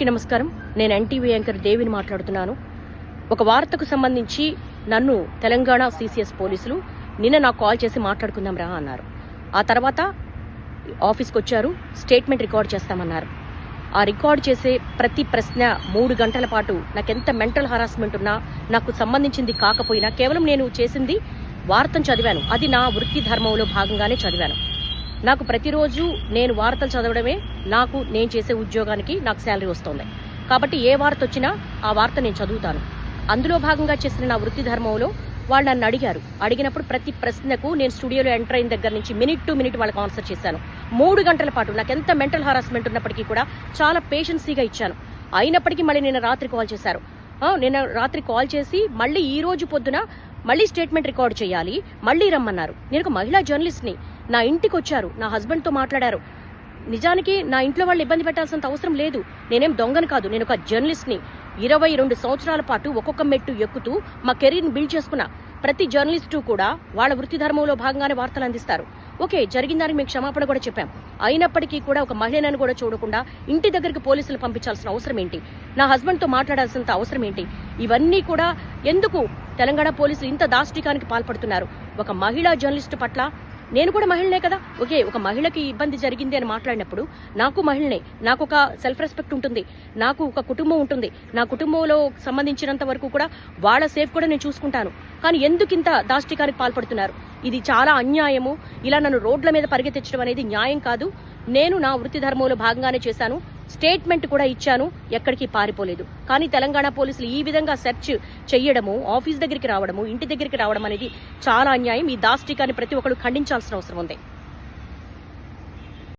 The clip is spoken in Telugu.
అందరికీ నమస్కారం. నేను ఎన్టీవీ యాంకర్ దేవిని మాట్లాడుతున్నాను. ఒక వార్తకు సంబంధించి నన్ను తెలంగాణ సిసిఎస్ పోలీసులు నిన్న నాకు కాల్ చేసి మాట్లాడుకుందాం రా అన్నారు. ఆ తర్వాత ఆఫీస్కి వచ్చారు, స్టేట్మెంట్ రికార్డ్ చేస్తామన్నారు. ఆ రికార్డ్ చేసే ప్రతి ప్రశ్న 3 గంటల పాటు నాకెంత మెంటల్ హరాస్మెంట్ ఉన్నా, నాకు సంబంధించింది కాకపోయినా, కేవలం నేను చేసింది వార్తను చదివాను. అది నా వృత్తి ధర్మంలో భాగంగానే చదివాను. నాకు ప్రతిరోజు నేను వార్తలు చదవడమే నేను చేసే ఉద్యోగానికి నాకు శాలరీ వస్తుంది. కాబట్టి ఏ వార్త వచ్చినా ఆ వార్త నేను చదువుతాను. అందులో భాగంగా చేసిన నా వృత్తి ధర్మంలో వాళ్ళు నన్ను అడిగినప్పుడు ప్రతి ప్రశ్నకు నేను స్టూడియోలో ఎంటర్ అయిన దగ్గర నుంచి మినిట్ టు మినిట్ వాళ్ళకి ఆన్సర్ చేశాను. 3 గంటల పాటు నాకు ఎంత మెంటల్ హరాస్మెంట్ ఉన్నప్పటికీ కూడా చాలా పేషెన్సీగా ఇచ్చాను. అయినప్పటికీ మళ్ళీ నిన్న రాత్రి కాల్ చేశారు. నిన్న రాత్రి కాల్ చేసి మళ్ళీ ఈ రోజు పొద్దున మళ్ళీ స్టేట్మెంట్ రికార్డ్ చేయాలి, మళ్ళీ రమ్మన్నారు. నేను ఒక మహిళా జర్నలిస్ట్ని. నా ఇంటికి వచ్చారు, నా హస్బెండ్తో మాట్లాడారు. నిజానికి నా ఇంట్లో వాళ్ళు ఇబ్బంది పెట్టాల్సినంత అవసరం లేదు. నేనేం దొంగని కాదు, నేను ఒక జర్నలిస్ట్ని. 22 సంవత్సరాల పాటు ఒక్కొక్క మెట్టు ఎక్కుతూ మా కెరీర్ని బిల్డ్ చేసుకున్నా. ప్రతి జర్నలిస్టు కూడా వాళ్ళ వృత్తి ధర్మంలో భాగంగానే వార్తలు అందిస్తారు. ఓకే, జరిగిన దానికి మేము క్షమాపణ కూడా చెప్పాం. అయినప్పటికీ కూడా ఒక మహిళను కూడా చూడకుండా ఇంటి దగ్గరికి పోలీసులు పంపించాల్సిన అవసరం ఏంటి? నా హస్బెండ్తో మాట్లాడాల్సినంత అవసరం ఏంటి? ఇవన్నీ కూడా ఎందుకు తెలంగాణ పోలీసులు ఇంత దాష్టికానికి పాల్పడుతున్నారు? ఒక మహిళా జర్నలిస్టు పట్ల నేను కూడా మహిళనే కదా. ఓకే, ఒక మహిళకి ఇబ్బంది జరిగింది అని మాట్లాడినప్పుడు నాకు మహిళనే, నాకు ఒక సెల్ఫ్ రెస్పెక్ట్ ఉంటుంది, నాకు ఒక కుటుంబం ఉంటుంది. నా కుటుంబంలో సంబంధించినంత వరకు కూడా వాళ్ళ సేఫ్ కూడా నేను చూసుకుంటాను. కానీ ఎందుకు ఇంత దాష్టికానికి పాల్పడుతున్నారు? ఇది చాలా అన్యాయము. ఇలా నన్ను రోడ్ల మీద పరిగెత్తించడం అనేది న్యాయం కాదు. నేను నా వృత్తి ధర్మంలో భాగంగానే చేశాను. స్టేట్మెంట్ కూడా ఇచ్చాను, ఎక్కడికి పారిపోలేదు. కానీ తెలంగాణ పోలీసులు ఈ విధంగా సెర్చ్ చెయ్యడము, ఆఫీస్ దగ్గరికి రావడము, ఇంటి దగ్గరికి రావడం అనేది చాలా అన్యాయం. ఈ దాష్టికాన్ని ప్రతి ఒక్కరు ఖండించాల్సిన అవసరం ఉంది.